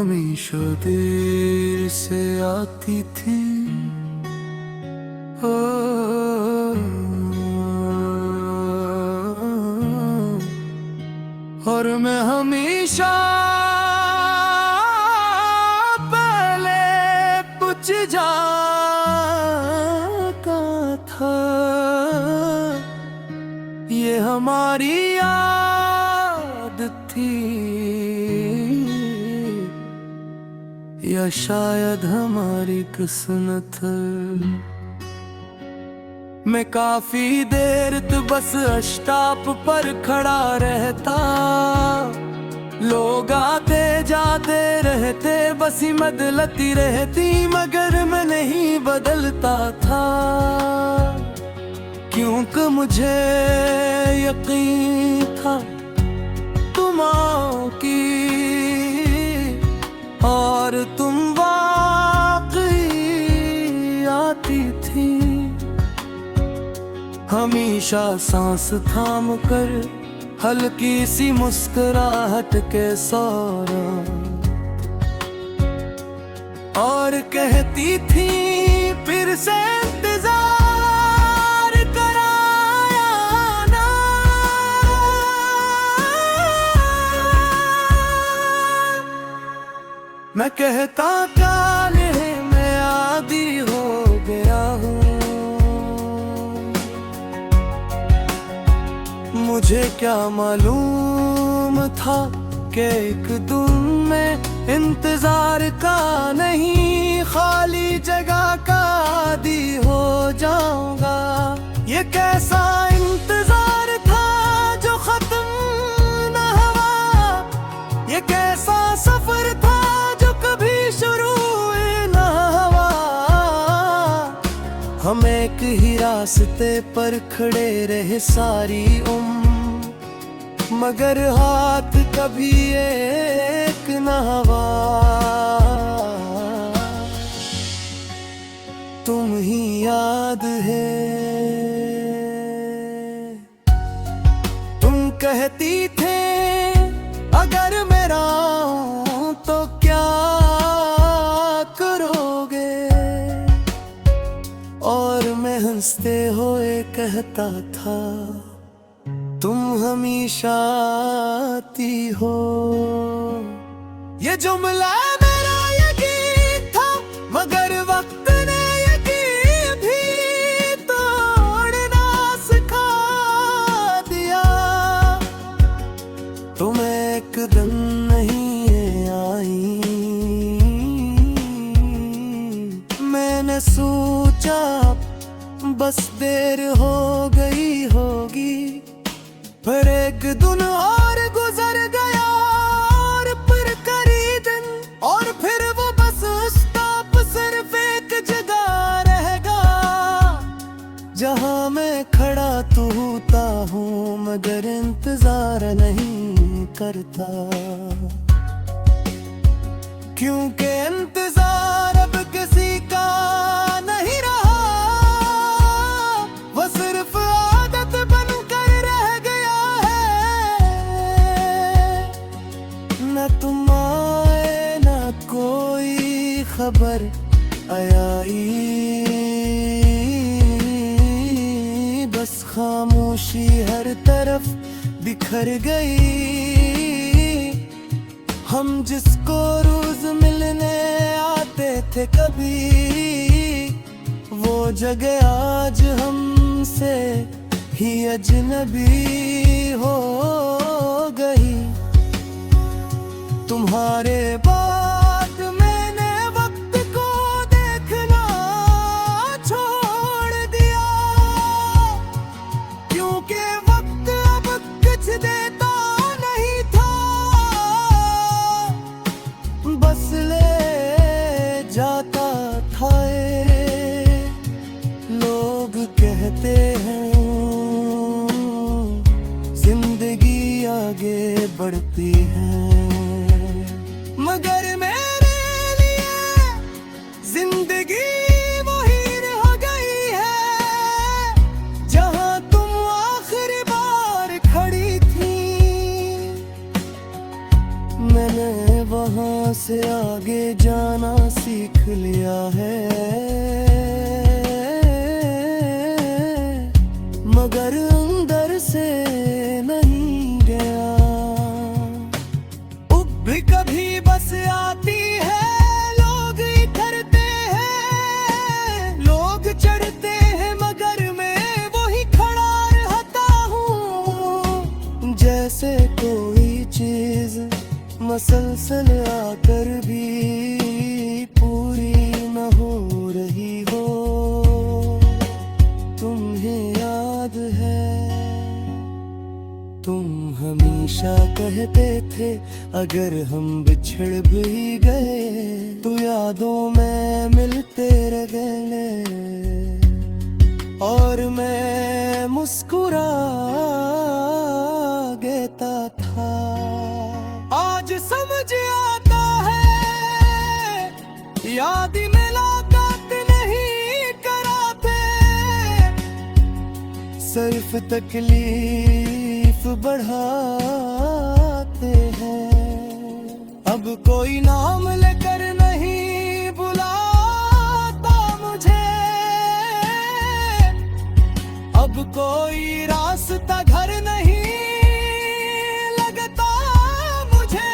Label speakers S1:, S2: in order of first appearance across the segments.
S1: हमेशा देर से आती थी। ओ, और मैं हमेशा पहले पूछ जाता था, ये हमारी आदत थी या शायद हमारी किस्मत। मैं काफी देर तो बस स्टॉप पर खड़ा रहता, लोग आते जाते रहते, बस ही बदलती रहती, मगर मैं नहीं बदलता था, क्योंकि मुझे यकीन था तुम आओगी और तुम वाकई आती थी। हमेशा सांस थाम कर हल्की सी मुस्कुराहट के सौरा, और कहती थी फिर से इंतजार कराया ना। मैं कहता काले मैं आदी हो गया हूँ, मुझे क्या मालूम था कि एक दिन में इंतजार का नहीं, खाली जगह का आदी हो जाऊंगा। ये कैसा इंतजार था जो खत्म न हुआ, ये कैसा सफर था जो कभी शुरू न हुआ। हम एक ही रास्ते पर खड़े रहे सारी उम्र, मगर हाथ कभी एक न हुआ। तुम ही याद है, तुम कहती थे अगर मैं आऊं तो क्या करोगे, और मैं हंसते हुए कहता था तुम हमेशा आती हो। ये जुमला मेरा यकीन था, मगर वक्त ने यकीन भी तोड़ना सिखा दिया। तुम एक दिन नहीं आई, मैंने सोचा बस देर हो गई होगी, पर एक दिन और गुजर गया, और फिर कई दिन, और फिर वो बस स्टॉप सिर्फ एक जगह रहेगा, जहां मैं खड़ा तो होता हूँ मगर इंतजार नहीं करता, क्योंकि इंतजार अब किसी का नहीं रहा, वो सिर्फ आदत बनकर रह गया है। न तुम आए न कोई खबर आई, बस खामोशी हर तरफ बिखर गई। हम जिसको रोज मिलने आते थे कभी, वो जगह आज हमसे ही अजनबी हो गई। तुम्हारे बाद मैंने वक्त को देखना छोड़ दिया, क्योंकि वक्त अब कुछ देता नहीं था, बस ले जाता था। लोग कहते हैं जिंदगी आगे बढ़ती है, मगर मेरे लिए जिंदगी वही रह गई है, जहां तुम आखिरी बार खड़ी थी, मैंने वहां दुनिया से आगे जाना सीख लिया है, मगर अंदर से नहीं गया। उब भी कभी बस आती है, लोग इतरते हैं, लोग चढ़ते हैं, मगर मैं वही खड़ा रहता हूँ। जैसे कोई चीज मसलसल आकर भी पूरी न हो रही हो। तुम्हें याद है, तुम हमेशा कहते थे अगर हम बिछड़ भी गए तो यादों में मिलते रह गए। और मैं मुस्कुरा देता था। आज समझ आता है, याद मुलाकात नहीं कराते, सिर्फ तकलीफ बढ़ाते हैं। अब कोई नाम लेकर नहीं बुलाता मुझे, अब कोई रास्ता घर नहीं लगता मुझे।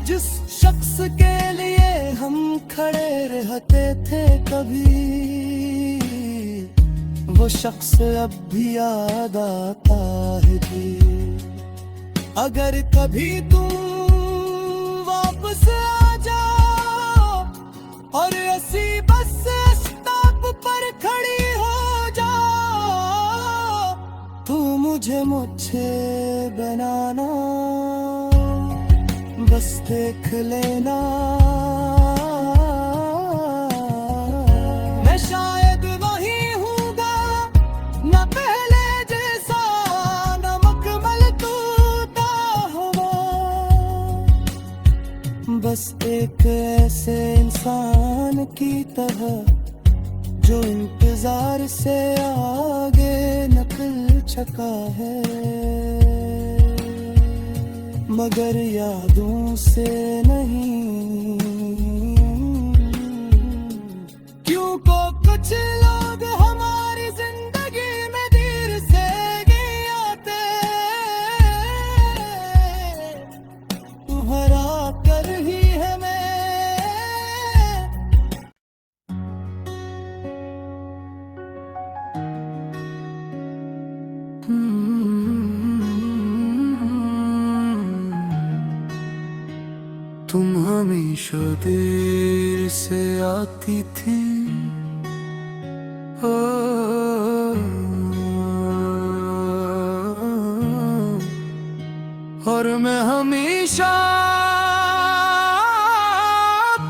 S1: जिस शख्स के लिए हम खड़े रहते थे कभी, वो शख्स अब भी याद आता है जी। अगर कभी तुम वापस आ जाओ और ऐसी बस स्टॉप पर खड़ी हो जाओ, तो मुझे बनाना, बस देख लेना। मैं शायद वही हूँगा, न पहले जैसा, न मुकम्मल टूटा हुआ, बस एक ऐसे इंसान की तरह जो इंतजार से आगे निकल चुका है, मगर यादों से नहीं। क्यों को कुछ लोग हमारी जिंदगी में देर से ही आते, तुम्हारा कर ही है मैं। तुम हमेशा देर से आती थी, और मैं हमेशा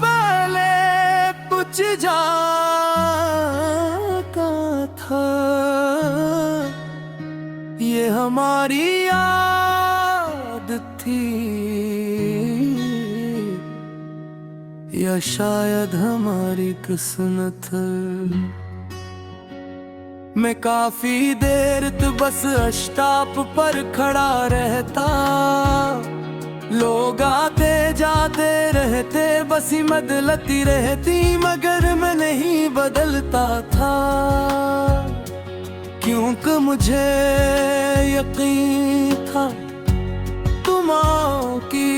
S1: पहले पूछ जाता था। ये हमारी आदत थी या शायद हमारी किस्मत। मैं काफी देर तो बस स्टॉप पर खड़ा रहता, लोग आते जाते रहते, बस ही बदलती रहती, मगर मैं नहीं बदलता था। क्योंकि मुझे यकीन था तुम आओगी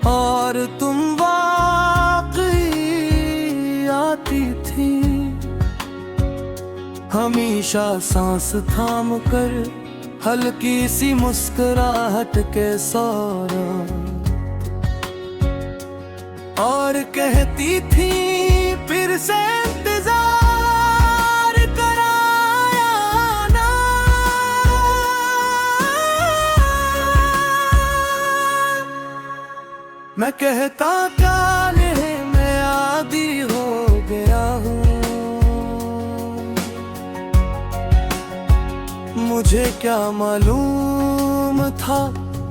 S1: और तुम वाकई आती थी। हमेशा सांस थाम कर हल्की सी मुस्कुराहट के सौरा, और कहती थी फिर से इंतजार कराया ना। मैं कहता काले मैं आदी हो गया हूँ, मुझे क्या मालूम था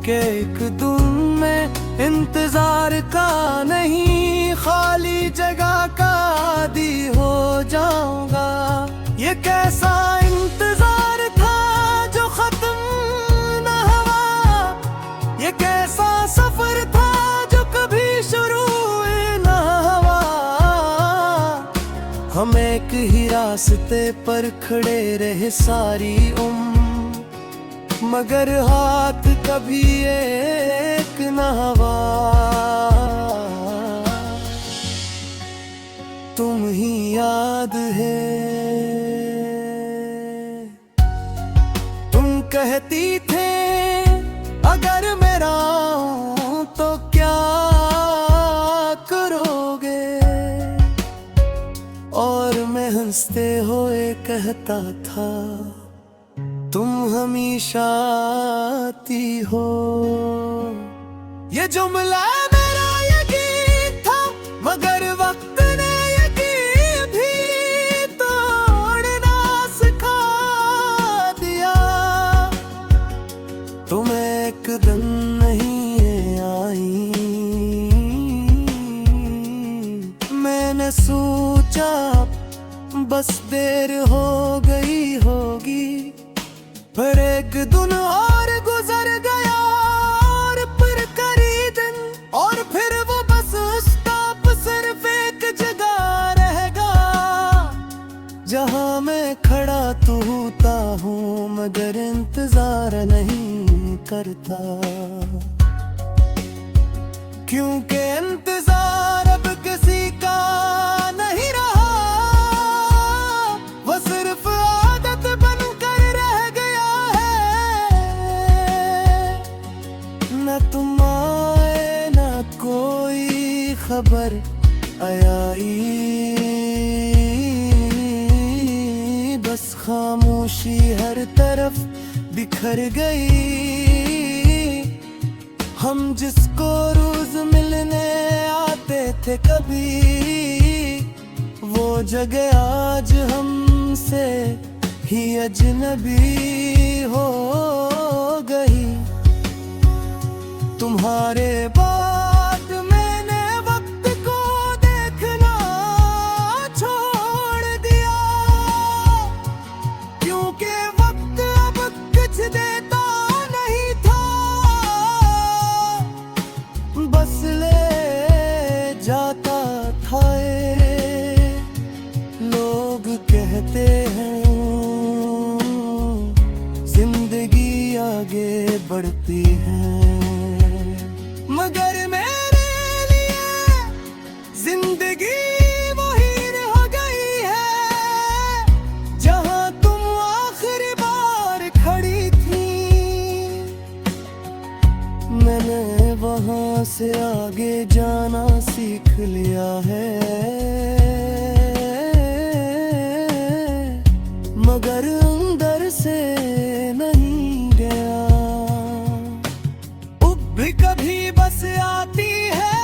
S1: कि एक दिन में इंतजार का नहीं, खाली जगह का आदी हो जाऊंगा। ये कैसा इंतजार था जो खत्म न हुआ, ये कैसा सफर हम एक ही रास्ते पर खड़े रहे सारी उम्र, मगर हाथ कभी एक न हुआ। तुम ही याद है, तुम कहती थे अगर मैं रहूं तो क्या करोगे, और मैं हंसते हुए कहता था तुम हमेशा आती हो। ये जुमला मेरा यकीन था, मगर वक्त ने यकीन भी तोड़ना सिखा दिया। तुम एक दिन नहीं आई, मैंने सोचा बस देर हो गई होगी, पर एक दिन और गुजर गया, और फिर कई दिन, और फिर वो बस स्टॉप सिर्फ एक जगह रहेगा, जहां मैं खड़ा तो होता हूँ मगर इंतजार नहीं करता, क्योंकि इंतजार अब किसी का नहीं रहा, वो सिर्फ आदत बनकर रह गया है। न तुम आए न कोई खबर आई, बस खामोशी हर तरफ बिखर गई। हम जिसको रोज मिलने आते थे कभी, वो जगह आज हमसे ही अजनबी हो गई। तुम्हारे बाद मैंने वक्त को देखना छोड़ दिया, क्योंकि वक्त अब कुछ देता नहीं था, बस ले जाता था। लोग कहते हैं जिंदगी आगे बढ़ती है, मगर मेरे लिए जिंदगी वही रह गई है, जहां तुम आखिरी बार खड़ी थी। मैंने वहां से आगे जाना सीख लिया है, मगर अंदर से नहीं गया। अब भी कभी बस आती है,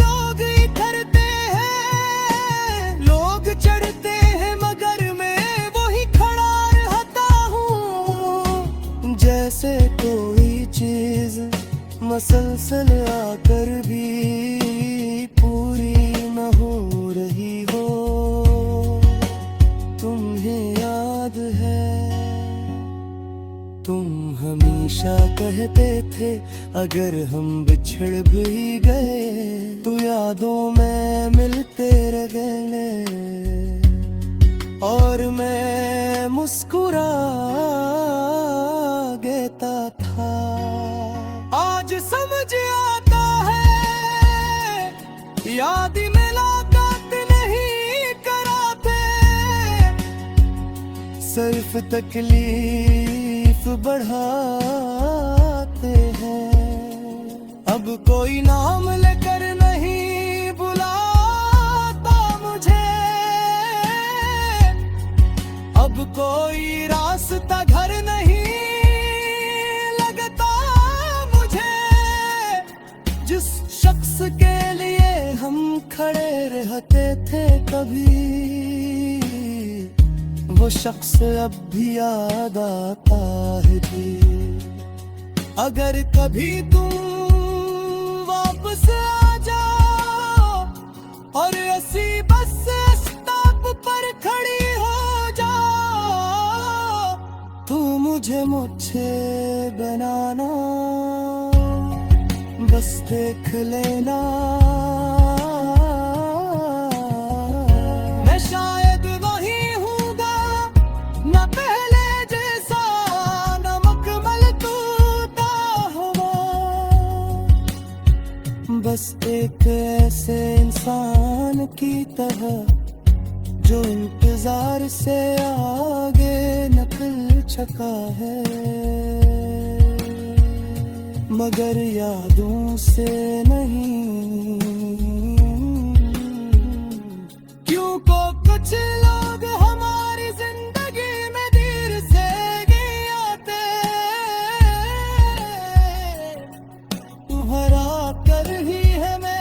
S1: लोग इतरते हैं, लोग चढ़ते हैं, मगर मैं वही खड़ा रहता हूँ, जैसे कोई चीज मसलसल आकर भी पूरी न हो रही हो। तुम्हें याद है, तुम हमेशा कहते थे अगर हम बिछड़ भी गए तो यादों में मिलते रह गए, और मैं मुस्कुरा देता था। आज समझ आता है याद मुलाकात नहीं कराते, सिर्फ तकलीफ बढ़ाते हैं। अब कोई नाम लेकर नहीं बुलाता मुझे, अब कोई रास्ता घर नहीं लगता मुझे। जिस शख्स के लिए हम खड़े रहते थे कभी, वो शख्स अब भी याद आता है जी। अगर कभी तुम वापस आ जाओ और ऐसी बस स्टॉप पर खड़ी हो जाओ, तो मुझे मुझसे बनाना, बस देख लेना। मैं शायद की तरह जो इंतजार से आगे नकल छका है, मगर यादों से नहीं। क्यों को कुछ लोग हमारी जिंदगी में देर से ही आते, तुम्हारा कर ही है मैं।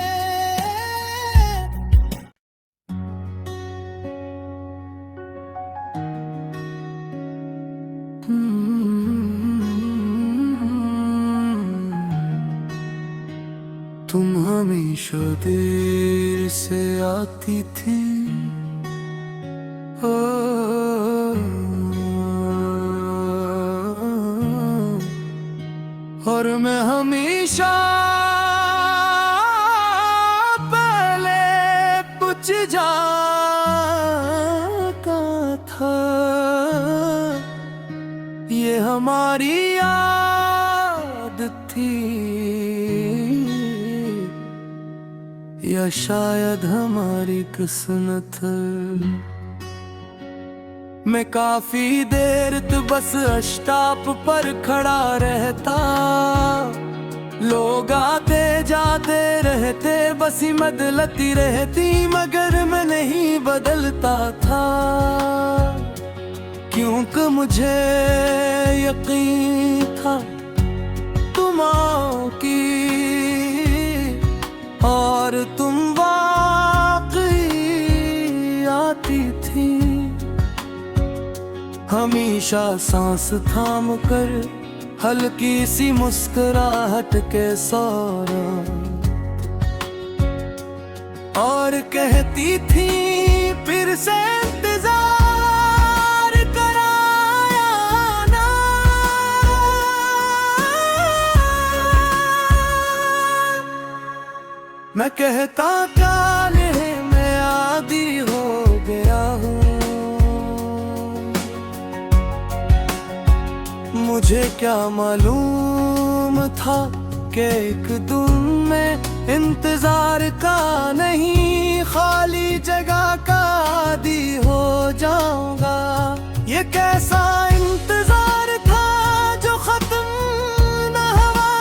S1: तुम हमेशा देर से आती थी, और मैं हमेशा पहले पूछ जाता था। ये हमारी आदत थी या शायद हमारी किस्मत। मैं काफी देर तो बस स्टॉप पर खड़ा रहता, लोग आते जाते रहते, बस ही बदलती रहती, मगर मैं नहीं बदलता था। क्योंकि मुझे यकीन था तुम आओगी और तुम वाकई आती थी। हमेशा सांस थाम कर हल्की सी मुस्कुराहट के सौरा, और कहती थी फिर से इंतजार कराया ना। मैं कहता काले मैं आदी हो गया हूँ, मुझे क्या मालूम था कि एक दिन में इंतजार का नहीं, खाली जगह का आदी हो जाऊंगा। ये कैसा इंतजार था जो खत्म न हुआ,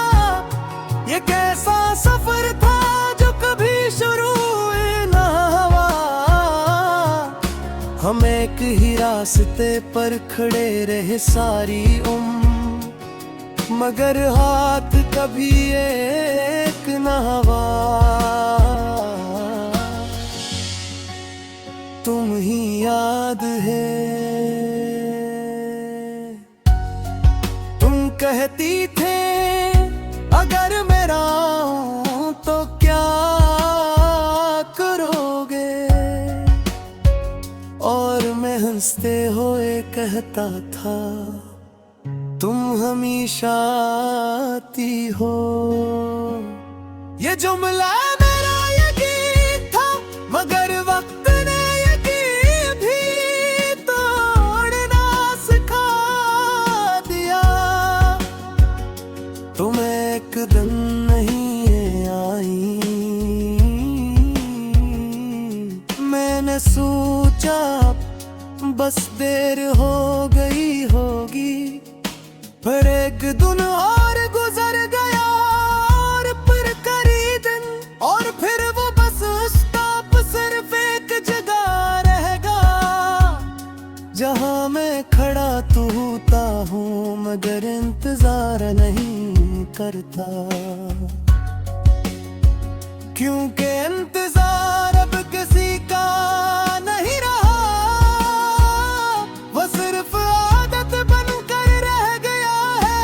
S1: ये कैसा सफर था जो कभी शुरू न हुआ। हम एक ही रास्ते पर खड़े रहे सारी उम्र, मगर हाथ कभी एक न हुआ। तुम ही याद है, तुम कहती थे अगर मेरा हूं तो क्या करोगे, और मैं हंसते हुए कहता था तुम हमेशा आती हो। ये जुमला मेरा यकीन था, मगर वक्त ने यकीन भी तोड़ना सिखा दिया। तुम एक दिन नहीं आई, मैंने सोचा बस देर हो गई होगी, पर एक दिन और गुजर गया, और फिर कई दिन, और फिर वो बस स्टॉप सिर्फ एक जगह रहेगा, जहां मैं खड़ा तो होता हूँ मगर इंतजार नहीं करता। क्योंकि इंतजार अब किसी का नहीं रहा, वो सिर्फ आदत बनकर रह गया है।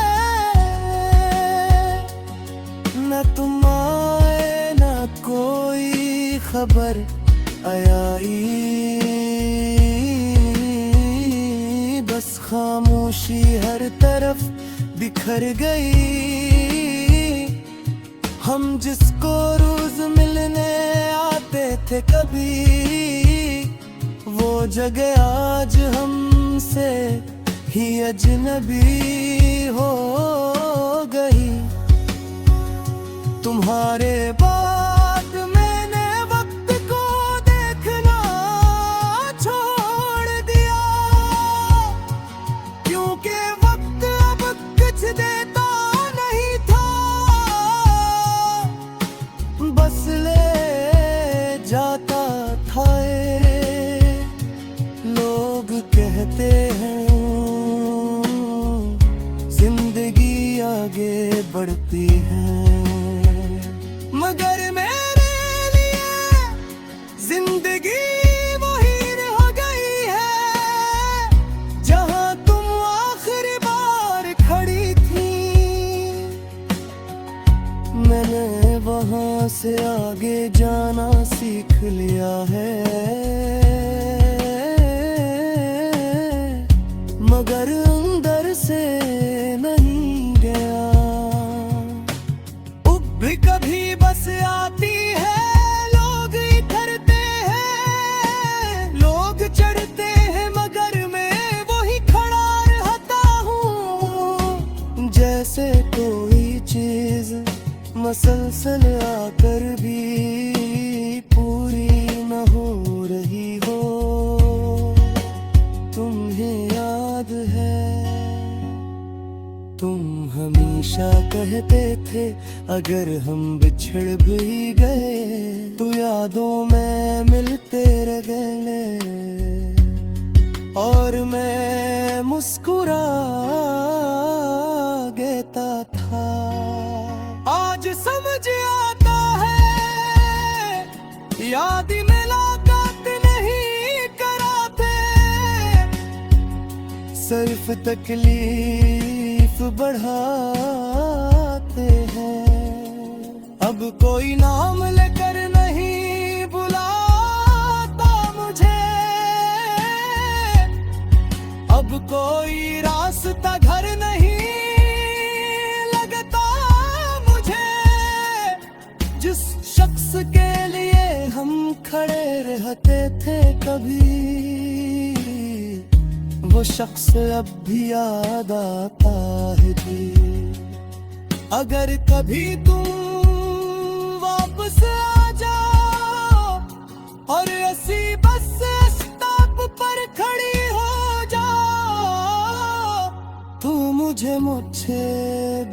S1: न तुम आए न कोई खबर आई, बस खामोशी हर तरफ बिखर गई। हम जिसको रोज मिलने आते थे कभी, वो जगह आज हमसे ही अजनबी हो गई। तुम्हारे बाद मैंने वक्त को था लोग कहते हैं जिंदगी आगे बढ़ती है, मगर मेरे लिए जिंदगी वही रह गई है जहां तुम आखिरी बार खड़ी थी। मैंने वहां से आगे जाना सीख लिया है, मगर अंदर से नहीं गया। भी कभी बस आती है, लोग इधरते हैं, लोग चढ़ते हैं, मगर मैं वही खड़ा रहता हूँ। जैसे कोई चीज मसलसल आकर भी पूरी न हो रही हो। तुम्हें याद है, तुम हमेशा कहते थे अगर हम बिछड़ भी गए तो यादों में मिलते रह गए, और मैं मुस्कुरा देता था। आज समझ आता है याद मुलाकात नहीं कराते, सिर्फ तकलीफ बढ़ाते हैं। अब कोई नाम लेकर नहीं बुलाता मुझे, अब कोई रास्ता घर नहीं लगता मुझे। जिस शख्स के लिए हम खड़े रहते थे कभी, वो शख्स अब भी याद आता है जी। अगर कभी तुम वापस आ जाओ और ऐसी बस स्टॉप पर खड़ी हो जाओ, तो मुझे मुझसे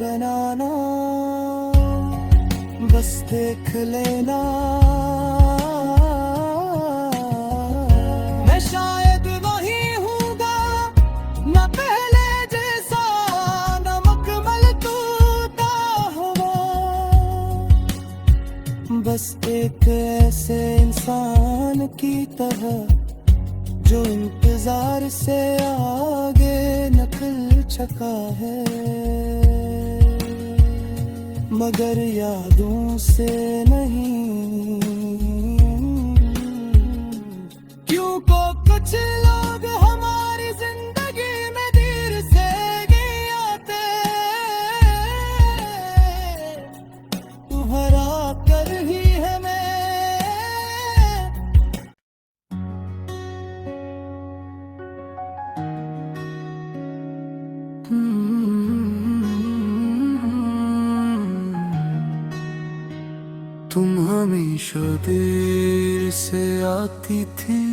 S1: बनाना, बस देख लेना। मैं शायद वही हूँगा, न पहले जैसा, न मुकम्मल टूटा हुआ, बस एक ऐसे इंसान की तरह जो इंतजार से आगे निकल चुका है, मगर यादों से नहीं। क्यों को कुछ लोग हमारी जिंदगी में देर से ही आते, तुम्हारा कर ही है मैं। तुम हमेशा देर से आती थी,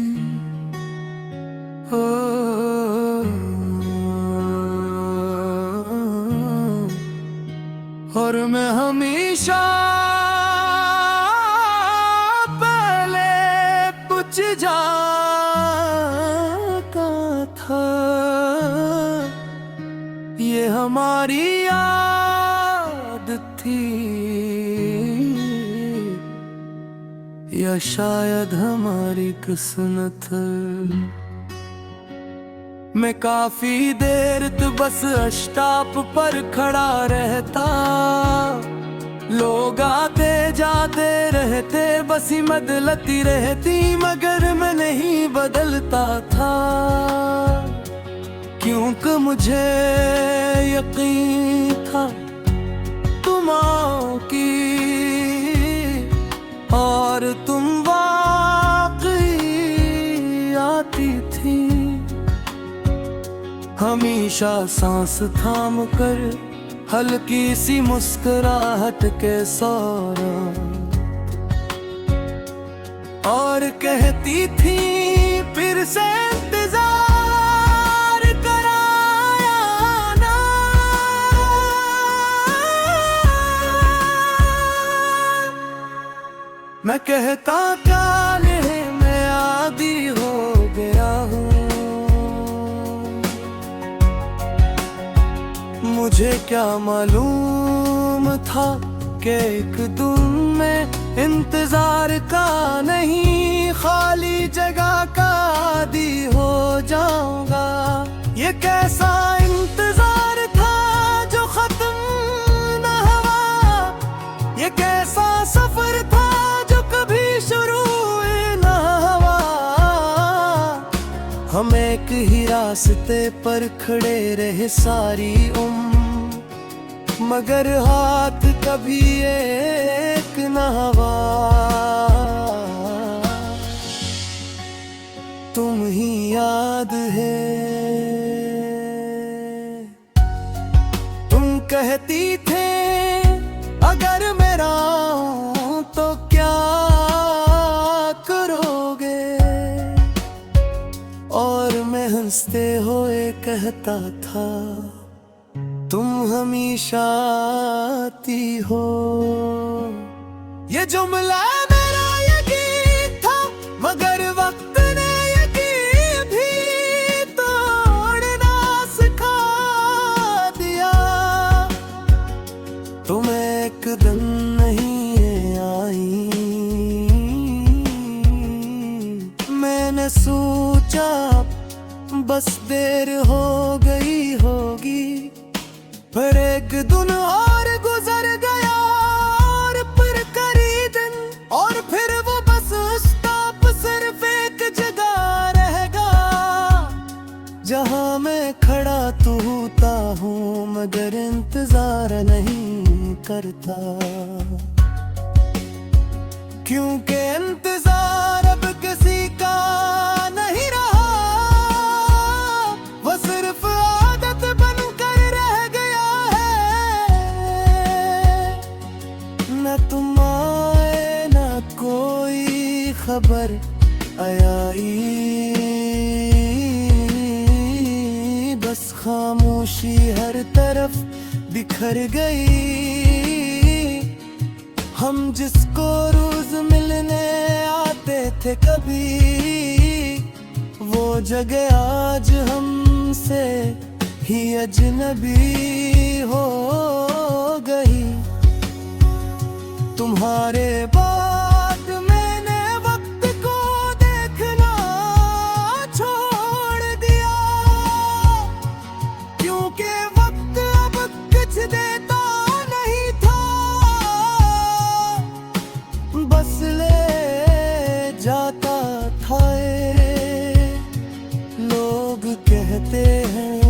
S1: और मैं हमेशा पहले पूछ जाता था। ये हमारी आदत थी या शायद हमारी किस्मत। मैं काफी देर तो बस स्टॉप पर खड़ा रहता, लोग आते जाते रहते, बस ही बदलती रहती, मगर मैं नहीं बदलता था। क्योंकि मुझे यकीन था तुम आओगी और तुम वाकई आती थी। हमेशा सांस थाम कर हल्की सी मुस्कुराहट के सौरा, और कहती थी फिर से इंतजार कराया ना। मैं कहता क्या ले क्या मालूम था कि एक दिन में इंतजार का नहीं, खाली जगह का आदी हो जाऊंगा। ये कैसा इंतजार था जो खत्म न हुआ, ये कैसा सफर था जो कभी शुरू न हुआ। हम एक ही रास्ते पर खड़े रहे सारी उम्र, मगर हाथ कभी एक न हुआ। तुम ही याद है, तुम कहती थे अगर मैं रहूं तो क्या करोगे, और मैं हंसते हुए कहता था तुम हमेशा आती हो। ये जुमला मेरा यकीन था, मगर वक्त ने यकीन भी तोड़ना सिखा दिया। तुम एक दिन नहीं आई, मैंने सोचा बस देर हो गई होगी, पर एक दिन और गुजर गया, और फिर कई दिन, और फिर वो बस स्टॉप सिर्फ एक जगह रहेगा, जहां मैं खड़ा तो होता हूँ मगर इंतजार नहीं करता। क्योंकि इंतजार अब किसी का नहीं रहा, वो सिर्फ आदत बनकर रह गया है। न तुम आए न कोई खबर आई, बस खामोशी हर तरफ बिखर गई। हम जिसको रोज मिलने आते थे कभी, वो जगह आज हमसे ही अजनबी हो गई। तुम्हारे बाद मैंने वक्त को देखना छोड़ दिया, क्योंकि वक्त अब कुछ देता नहीं था, बस ले जाता था। लोग कहते हैं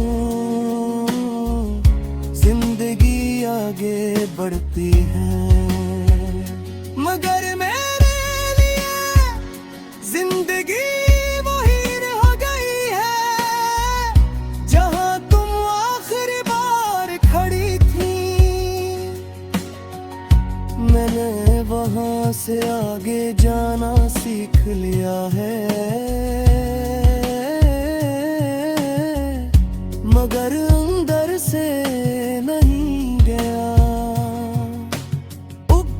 S1: जिंदगी आगे बढ़ती है, मगर मेरे लिए जिंदगी वही रह गई है जहां तुम आखिरी बार खड़ी थी। मैंने वहां से आगे जाना सीख लिया है, मगर अंदर से नहीं गया।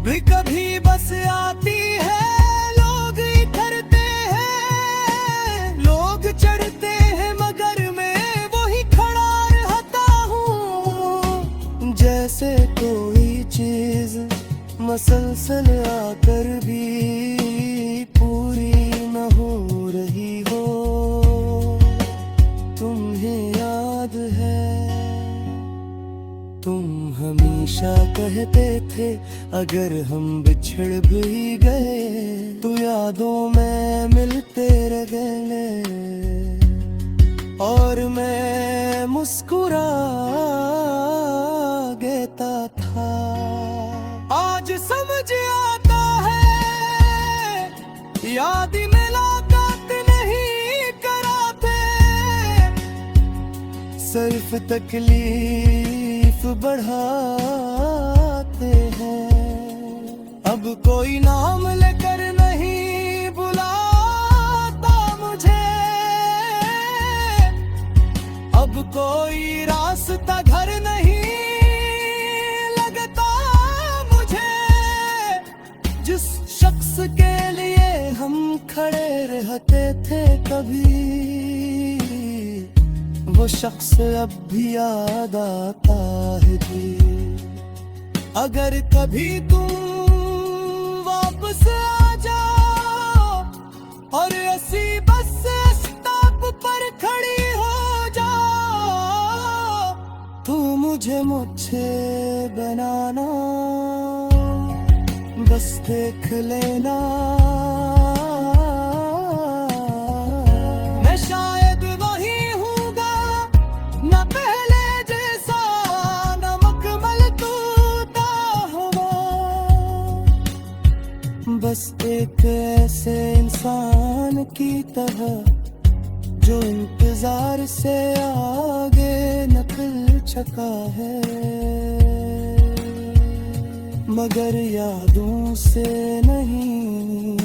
S1: भी कभी बस आती है, लोग इधरते हैं, लोग चढ़ते हैं, मगर मैं वही खड़ा रहता हूँ, जैसे कोई चीज मसलसल आकर भी पूरी न हो रही हो। तुम्हें याद है, तुम हमेशा कहते थे अगर हम बिछड़ भी गए तो यादों में मिलते रह गए, और मैं मुस्कुरा देता था। आज समझ आता है याद मुलाकात नहीं कराते, सिर्फ तकलीफ बढ़ाते हैं। अब कोई नाम लेकर नहीं बुलाता मुझे, अब कोई रास्ता घर नहीं लगता मुझे। जिस शख्स के लिए हम खड़े रहते थे कभी, वो शख्स अब भी याद आता है जी। अगर कभी तुम वापस आ जाओ और ऐसी बस स्टॉप पर खड़ी हो जाओ, तू मुझे बनाना, बस देख लेना। मैं शायद वही हूँगा, न पहले जैसा, न मुकम्मल टूटा हुआ, बस एक ऐसे इंसान की तरह जो इंतजार से आगे निकल चुका है, मगर यादों से नहीं।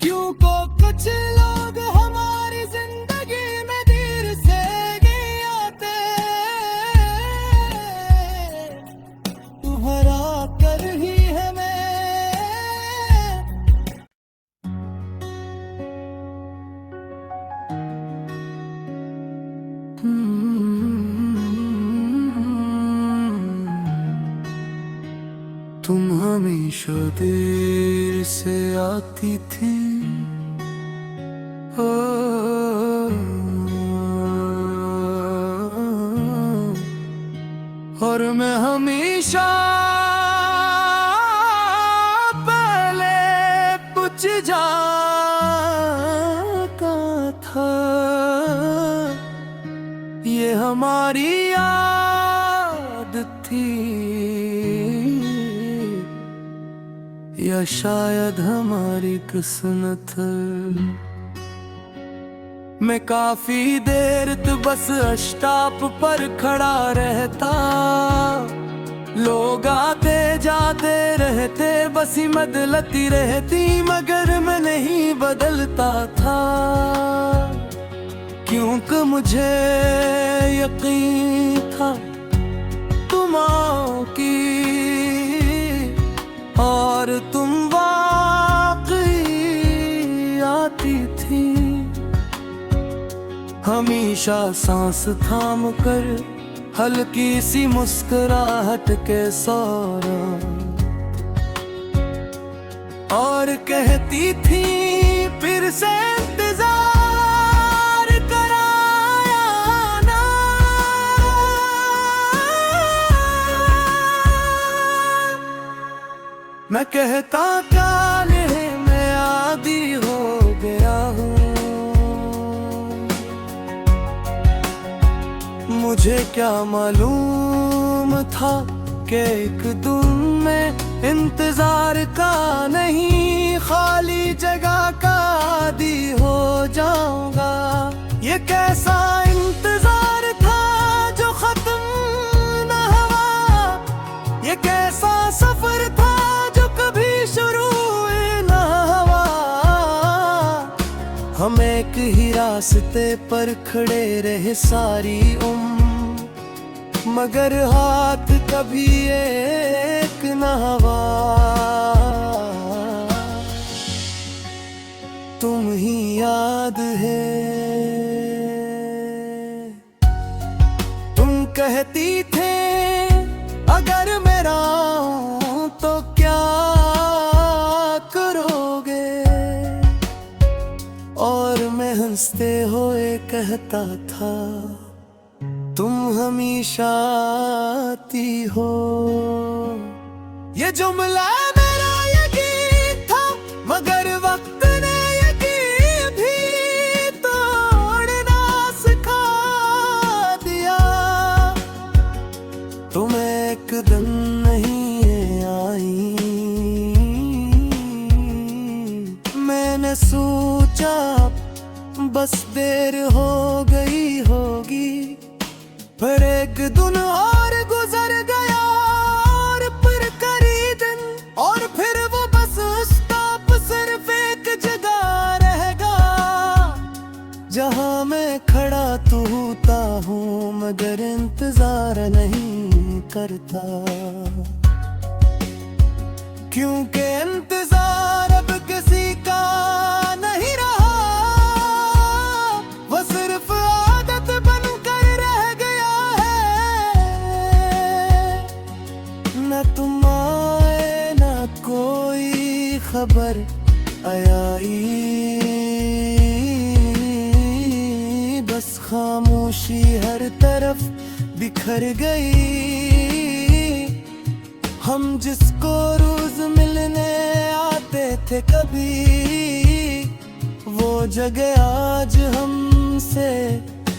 S1: क्यों को कुछ लोग हमारी जिंदगी में देर से ही आते, तुम्हारा कर ही है मैं। तुम हमेशा देर से आती थी, और मैं हमेशा पहले पूछ जाता था। ये हमारी आदत थी या शायद हमारी किस्मत। मैं काफी देर तो बस स्टॉप पर खड़ा रहता, लोग आते जाते रहते, बस ही बदलती रहती, मगर मैं नहीं बदलता था। क्योंकि मुझे यकीन था तुम आओगी और तुम वाकई आती थी। हमेशा सांस थाम कर हल्की सी मुस्कुराहट के सौरा, और कहती थी फिर से इंतजार कराया ना। मैं कहता काले मैं आदी हो गया हूँ, मुझे क्या मालूम था कि एक दिन में इंतजार का नहीं, खाली जगह का आदी हो जाऊंगा। ये कैसा इंतजार था जो खत्म न हुआ, ये कैसा सफर था जो कभी शुरू न हुआ। हम एक ही रास्ते पर खड़े रहे सारी उम्र, मगर हाथ कभी एक न हुआ। तुम ही याद है, तुम कहती थे अगर मेरा हूं तो क्या करोगे, और मैं हंसते हुए कहता था तुम हमेशा आती हो। ये जुमला मेरा यकीन था, मगर वक्त ने यकीन भी तोड़ना सिखा दिया। तुम एक दिन नहीं आई, मैंने सोचा बस देर हो गई होगी, पर एक दिन और गुजर गया, और फिर कई दिन, और फिर वो बस स्टॉप सिर्फ एक जगह रहेगा, जहां मैं खड़ा तो होता हूँ मगर इंतजार नहीं करता। क्योंकि इंतजार अब किसी का नहीं रहा, हयाई, बस खामोशी हर तरफ बिखर गई। हम जिसको रोज मिलने आते थे कभी, वो जगह आज हमसे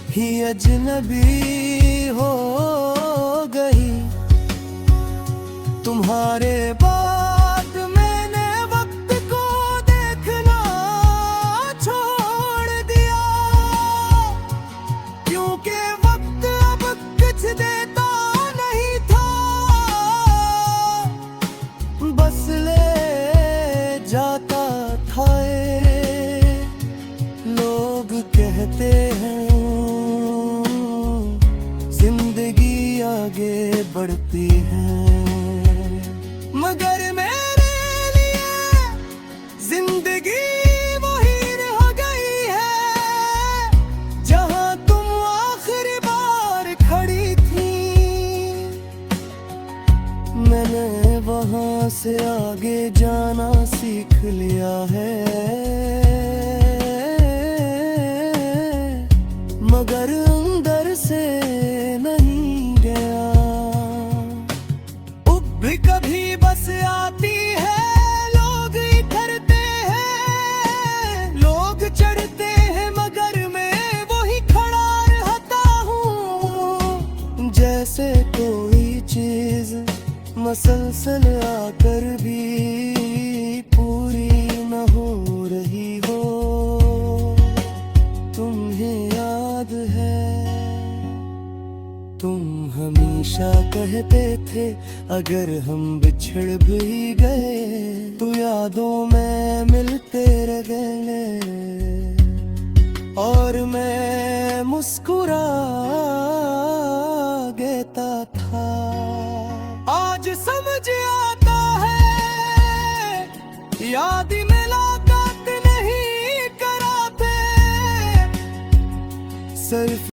S1: ही अजनबी हो गई। तुम्हारे बाद मैंने वक्त को देखना छोड़ दिया, क्योंकि वक्त अब कुछ देता नहीं था, बस ले जाता था। लोग कहते हैं जिंदगी आगे बढ़ती है, मगर मेरे लिए जिंदगी वही रह गई है जहां तुम आखिरी बार खड़ी थी। मैंने वहां से आगे जाना सीख लिया है, मगर अंदर से नहीं गया। भी कभी बस आती है, लोग इधरते हैं, लोग चढ़ते हैं, मगर मैं वही खड़ा रहता हूँ। जैसे कोई चीज मसलसल आकर भी पूरी न हो रही हो। तुम्हें याद है, तुम हमेशा कहते थे अगर हम बिछड़ भी गए तो यादों में मिलते रह गए, और मैं मुस्कुरा देता था। आज समझ आता है याद